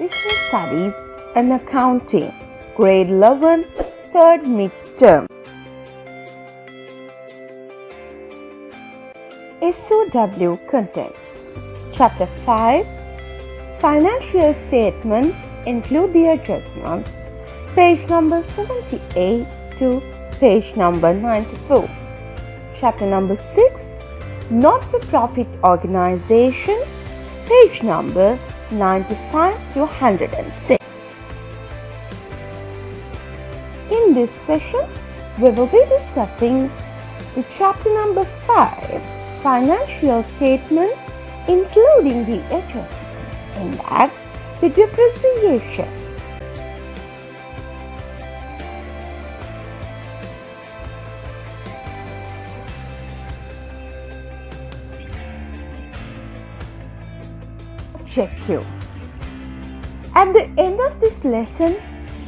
Business Studies and Accounting, Grade 11, 3rd Midterm. SOW Contents. Chapter 5, Financial Statements include the adjustments, page number 78 to page number 94. Chapter number 6, Not-for-Profit Organization, page number 95 to 106. In these sessions, we will be discussing the chapter number 5, Financial Statements including the adjustments, and that the depreciation. Objective. At the end of this lesson,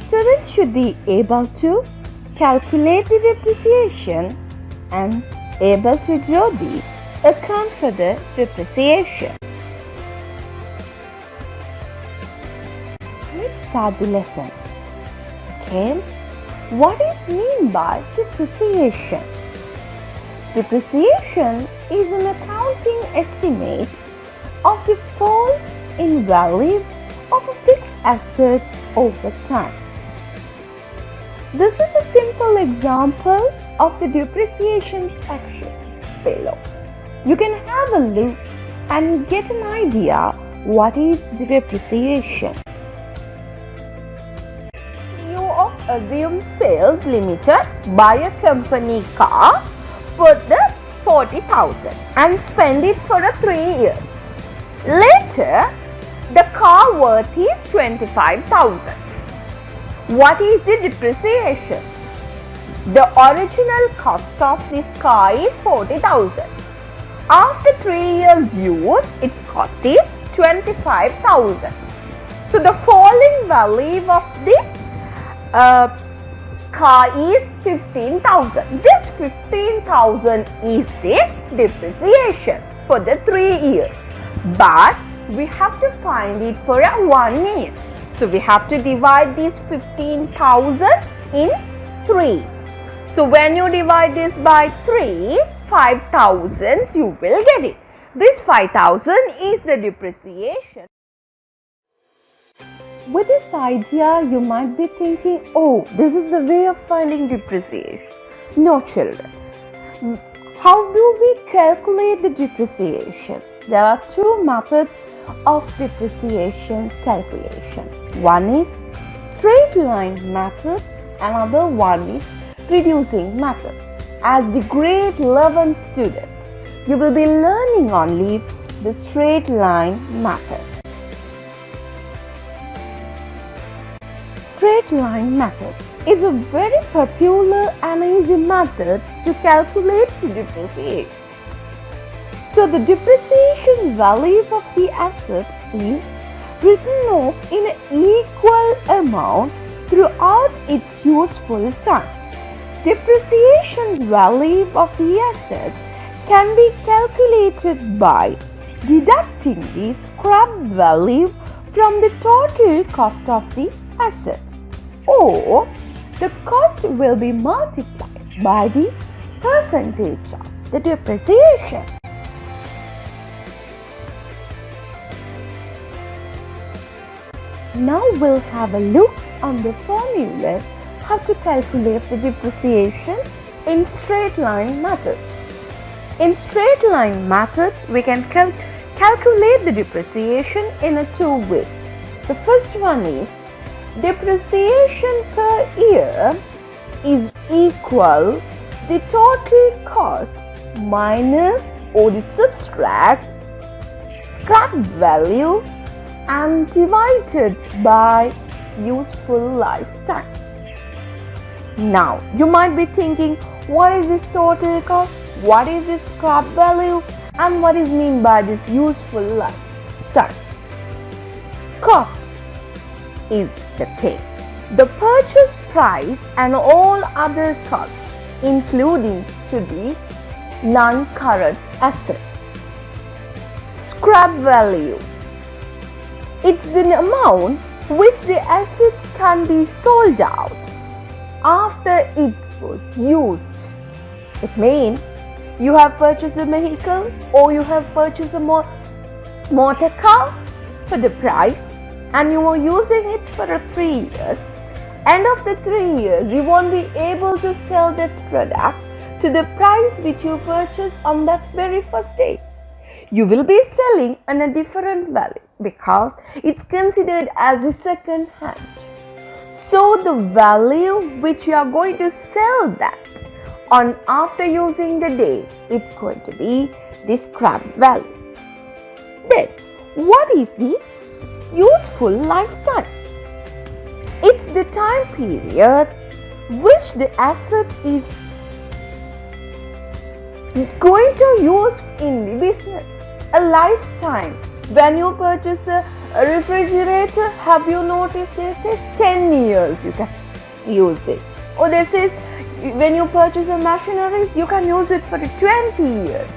students should be able to calculate the depreciation and able to draw the account for the depreciation. Let's start the lessons. Okay, what is meant by depreciation? Depreciation is an accounting estimate of the fall in value of a fixed asset over time. This is a simple example of the depreciation actions below. You can have a look and get an idea what is the depreciation. You of Assume Sales Limited buy a company car for the 40,000 and spend it for 3 years. Later, the car worth is 25,000. What is the depreciation? The original cost of this car is 40,000. After 3 years use, its cost is 25,000. So the falling value of the car is 15,000. This 15,000 is the depreciation for the 3 years. But we have to find it for 1 year. So we have to divide this 15,000 in 3. So when you divide this by 3, 5,000 you will get it. This 5,000 is the depreciation. With this idea, you might be thinking, oh, this is the way of finding depreciation. No, children. How do we calculate the depreciations? There are 2 methods of depreciation calculation. One is straight line methods, another one is reducing method. As the grade 11 students, you will be learning only the straight line method. Straight line method is a very popular and easy method to calculate depreciation. So the depreciation value of the asset is written off in an equal amount throughout its useful time. Depreciation value of the assets can be calculated by deducting the scrap value from the total cost of the assets, or the cost will be multiplied by the percentage of the depreciation. Now we'll have a look on the formulas how to calculate the depreciation in straight line method. In straight line method, we can calculate the depreciation in 2 ways. The first one is depreciation per year is equal the total cost minus or the subtract scrap value and divided by useful lifetime. Now, you might be thinking, what is this total cost? What is this scrap value? And what is meant by this useful lifetime? Cost is the thing. The purchase price and all other costs, including to the non-current assets. Scrap value It's an amount which the assets can be sold out after it was used. It means you have purchased a vehicle or you have purchased a motor car for the price and you are using it for 3 years. End of the 3 years, you won't be able to sell that product to the price which you purchased on that very first day. You will be selling on a different value because it's considered as a second hand. So the value which you are going to sell that on after using the day, it's going to be the scrap value. Then, what is the useful lifetime? It's the time period which the asset is going to use in the business. A lifetime. When you purchase a refrigerator, have you noticed this is 10 years you can use it. Or this is when you purchase a machineries, you can use it for 20 years.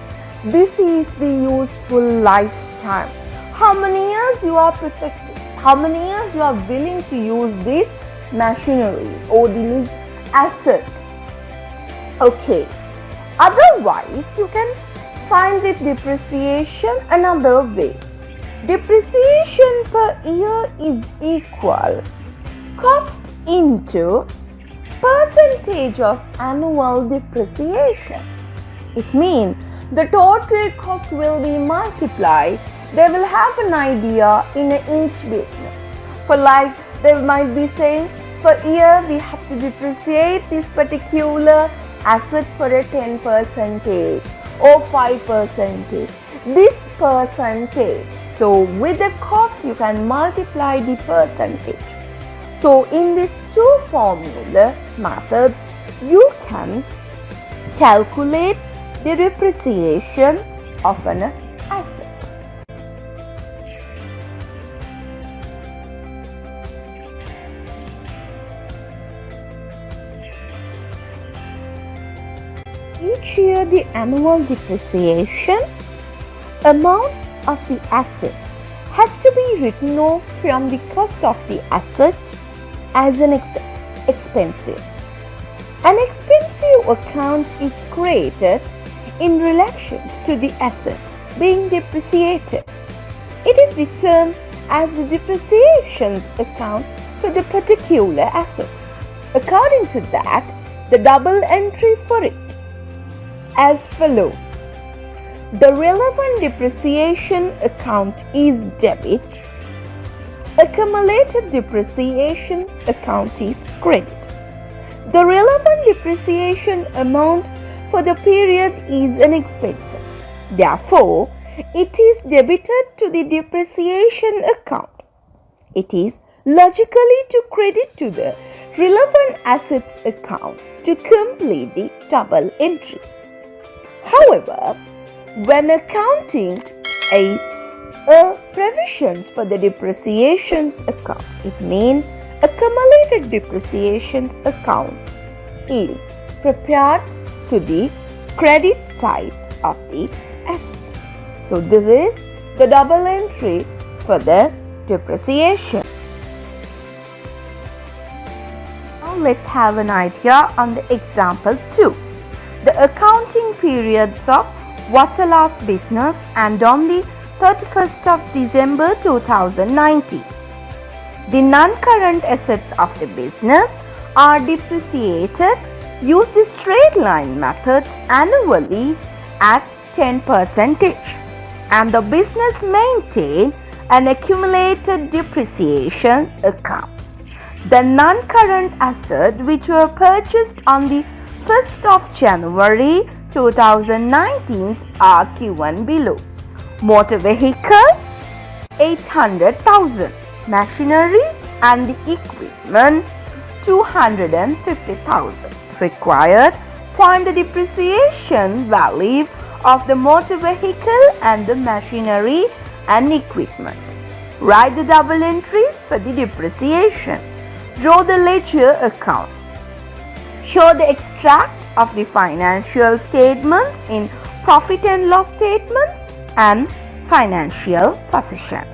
This is the useful lifetime. How many years you are perfected? How many years you are willing to use this machinery or this asset? Okay. Otherwise, you can find the depreciation another way. Depreciation per year is equal cost into percentage of annual depreciation. It means the total cost will be multiplied. They will have an idea in each business. For like they might be saying for year we have to depreciate this particular asset for a 10% or 5%. This percentage. So with the cost you can multiply the percentage. So in these two formula methods you can calculate the depreciation of an asset. Each year the annual depreciation amount of the asset has to be written off from the cost of the asset as an expensive. An expensive account is created in relation to the asset being depreciated. It is determined as the depreciations account for the particular asset. According to that, the double entry for it as follows. The relevant depreciation account is debit. Accumulated depreciation account is credit. The relevant depreciation amount for the period is an expenses. Therefore, it is debited to the depreciation account. It is logically to credit to the relevant assets account to complete the double entry. However, when accounting a provisions for the depreciations account, it means accumulated depreciations account is prepared to the credit side of the asset. So this is the double entry for the depreciation. Now let's have an idea on the example 2. The accounting periods of Vatsala's business and on the 31st of December 2019. The non-current assets of the business are depreciated. Use the straight line methods annually at 10% and the business maintain an accumulated depreciation accounts. The non-current assets which were purchased on the 1st of January 2019 are given below. Motor vehicle 800,000, machinery and the equipment 250,000. Required, find the depreciation value of the motor vehicle and the machinery and equipment. Write the double entries for the depreciation. Draw the ledger account. Show the extract of the financial statements in profit and loss statements and financial position.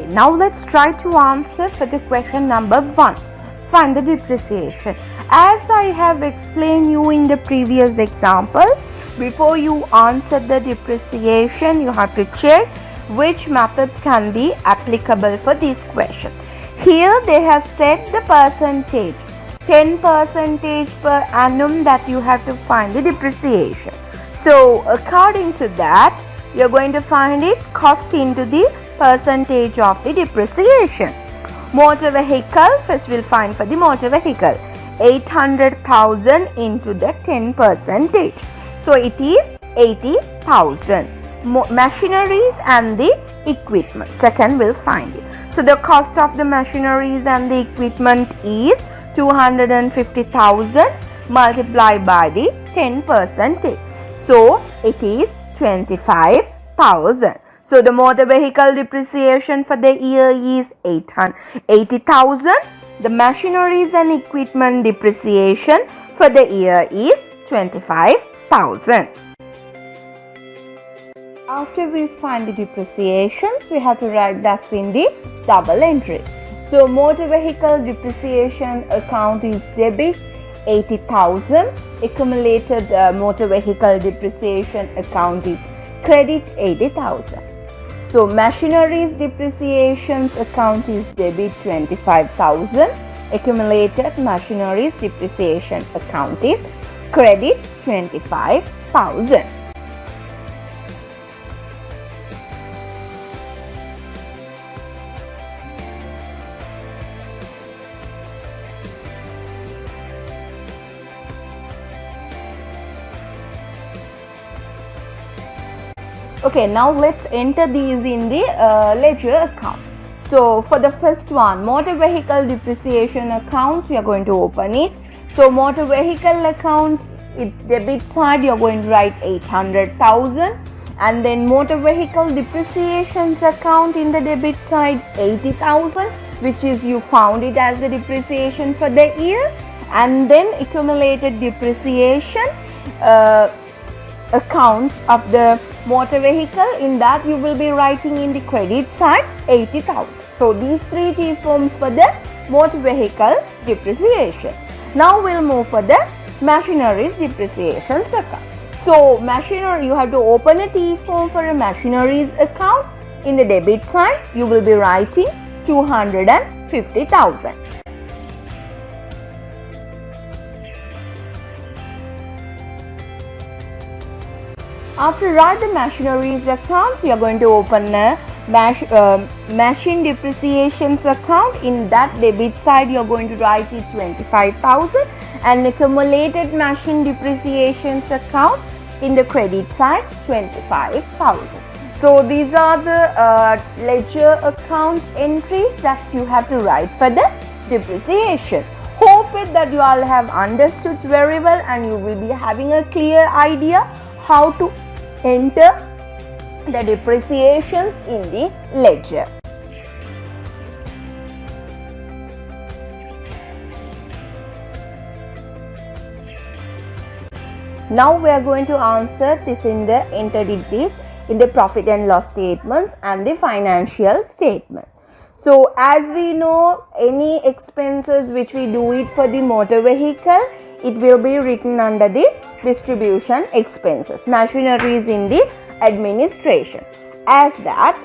Okay, now let's try to answer for the question number 1. Find the depreciation. As I have explained you in the previous example, before you answer the depreciation, you have to check which methods can be applicable for this question. Here they have set the percentage, 10% per annum that you have to find the depreciation. So according to that, you're going to find it cost into the percentage of the depreciation. Motor vehicle, first we'll find for the motor vehicle, 800,000 into the 10%. So it is 80,000. Machineries and the equipment, second we'll find it. So the cost of the machineries and the equipment is 250,000 multiplied by the 10%. So it is 25,000. So the motor vehicle depreciation for the year is 80,000. The machineries and equipment depreciation for the year is 25,000. After we find the depreciations, we have to write that's in the double entry. So motor vehicle depreciation account is debit 80,000. Accumulated motor vehicle depreciation account is credit 80,000. So machineries depreciations account is debit 25,000. Accumulated machineries depreciation account is credit 25,000. Okay, now let's enter these in the ledger account. So for the first one, motor vehicle depreciation account, you are going to open it. So motor vehicle account, its debit side, you are going to write 800,000, and then motor vehicle depreciations account in the debit side 80,000, which is you found it as the depreciation for the year, and then accumulated depreciation account of the motor vehicle, in that you will be writing in the credit side 80,000. So these three T forms for the motor vehicle depreciation. Now we'll move for the machineries depreciation account. So machinery, you have to open a T form for a machineries account. In the debit side you will be writing 250,000. After write the machineries account, you are going to open a machine depreciations account. In that debit side you are going to write it 25,000, and accumulated machine depreciations account in the credit side 25,000. So these are the ledger account entries that you have to write for the depreciation. Hope it that you all have understood very well, and you will be having a clear idea how to enter the depreciations in the ledger. Now we are going to answer this in the entities in the profit and loss statements and the financial statement. So as we know, any expenses which we do it for the motor vehicle, it will be written under the distribution expenses. Machineries in the administration as that.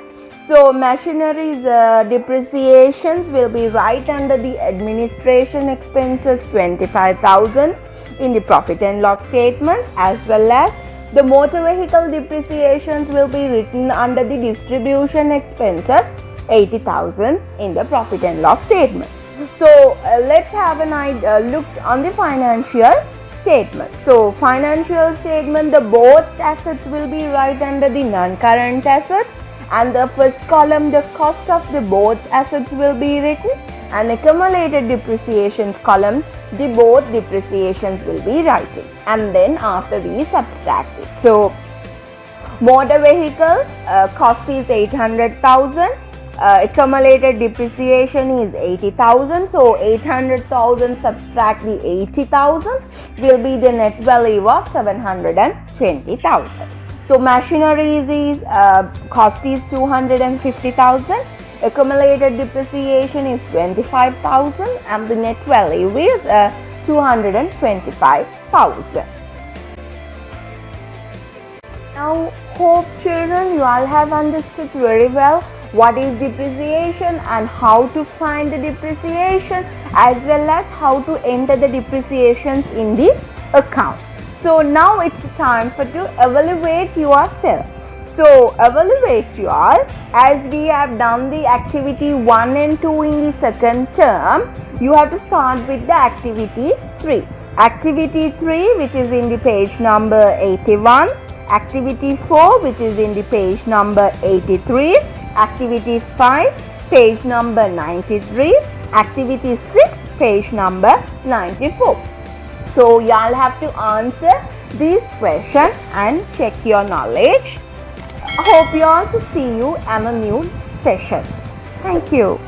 So machineries depreciations will be right under the administration expenses 25,000 in the profit and loss statement, as well as the motor vehicle depreciations will be written under the distribution expenses 80,000 in the profit and loss statement. So let's have a look on the financial statement. So financial statement, the both assets will be right under the non-current assets, and the first column the cost of the both assets will be written, and accumulated depreciations column the both depreciations will be writing, and then after we subtract it. So motor vehicle cost is 800,000. Accumulated depreciation is 80,000. So 800,000 subtract the 80,000 will be the net value of 720,000. So machineries is cost is 250,000. accumulated depreciation is 25,000 and the net value is 225,000. Now, hope children you all have understood very well what is depreciation and how to find the depreciation, as well as how to enter the depreciations in the account. So now it's time for to evaluate yourself. So evaluate you all, as we have done the activity 1 and 2 in the second term. You have to start with the activity 3. Activity 3, which is in the page number 81. Activity 4, which is in the page number 83. Activity 5, page number 93. Activity 6, page number 94. So y'all have to answer this question and check your knowledge. Hope you all to see you in a new session. Thank you.